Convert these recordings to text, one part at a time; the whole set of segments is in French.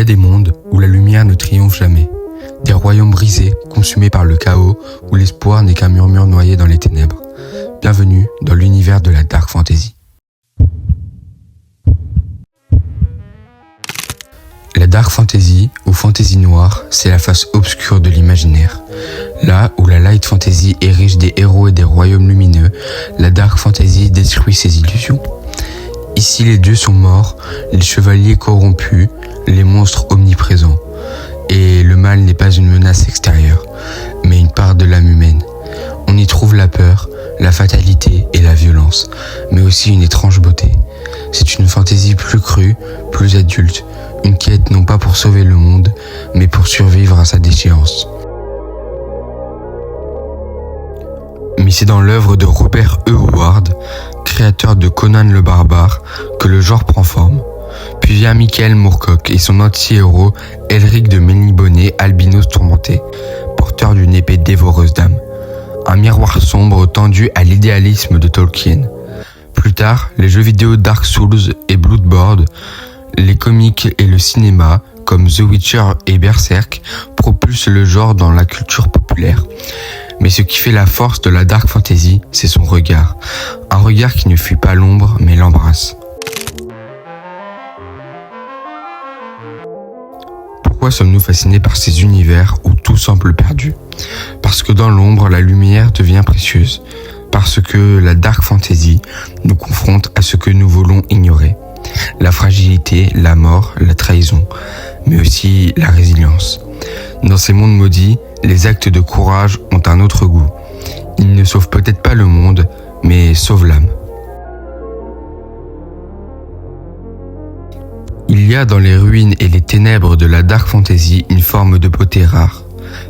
a des mondes où la lumière ne triomphe jamais, des royaumes brisés, consumés par le chaos, où l'espoir n'est qu'un murmure noyé dans les ténèbres. Bienvenue dans l'univers de la Dark Fantasy. La Dark Fantasy, ou Fantasy noire, c'est la face obscure de l'imaginaire. Là où la Light Fantasy érige des héros et des royaumes lumineux, la Dark Fantasy détruit ses illusions. Ici, les dieux sont morts, les chevaliers corrompus, les monstres omniprésents. Et le mal n'est pas une menace extérieure, mais une part de l'âme humaine. On y trouve la peur, la fatalité et la violence, mais aussi une étrange beauté. C'est une fantaisie plus crue, plus adulte, une quête non pas pour sauver le monde, mais pour survivre à sa déchéance. Mais c'est dans l'œuvre de Robert E. Howard, créateur de Conan le Barbare, que le genre prend forme. Puis vient Michael Moorcock et son anti-héros Elric de Melniboné, albinos tourmenté, porteur d'une épée dévoreuse d'âmes. Un miroir sombre tendu à l'idéalisme de Tolkien. Plus tard, les jeux vidéo Dark Souls et Bloodborne, les comics et le cinéma, comme The Witcher et Berserk, propulsent le genre dans la culture populaire. Mais ce qui fait la force de la Dark Fantasy, c'est son regard. Un regard qui ne fuit pas l'ombre, mais l'embrasse. Pourquoi sommes-nous fascinés par ces univers où tout semble perdu ? Parce que dans l'ombre, la lumière devient précieuse. Parce que la Dark Fantasy nous confronte à ce que nous voulons ignorer. La fragilité, la mort, la trahison, mais aussi la résilience. Dans ces mondes maudits, les actes de courage ont un autre goût. Ils ne sauvent peut-être pas le monde, mais sauvent l'âme. Il y a dans les ruines et les ténèbres de la Dark Fantasy une forme de beauté rare.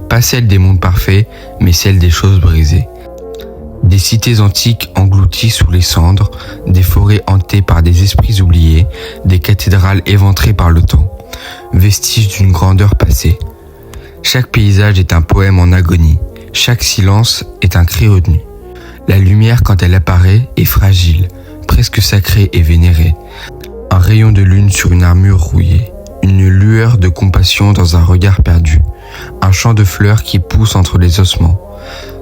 Pas celle des mondes parfaits, mais celle des choses brisées. Des cités antiques englouties sous les cendres, des forêts hantées par des esprits oubliés, des cathédrales éventrées par le temps, vestiges d'une grandeur passée. Chaque paysage est un poème en agonie, chaque silence est un cri retenu. La lumière, quand elle apparaît, est fragile, presque sacrée et vénérée. Un rayon de lune sur une armure rouillée, une lueur de compassion dans un regard perdu, un champ de fleurs qui pousse entre les ossements.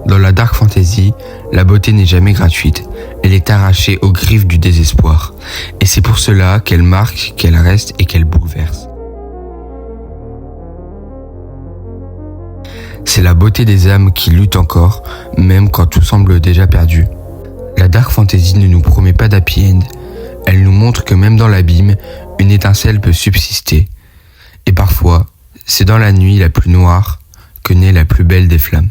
Dans la Dark Fantasy, la beauté n'est jamais gratuite, elle est arrachée aux griffes du désespoir. Et c'est pour cela qu'elle marque, qu'elle reste et qu'elle bouleverse. C'est la beauté des âmes qui luttent encore, même quand tout semble déjà perdu. La Dark Fantasy ne nous promet pas d'happy end, elle nous montre que même dans l'abîme, une étincelle peut subsister. Et parfois, c'est dans la nuit la plus noire que naît la plus belle des flammes.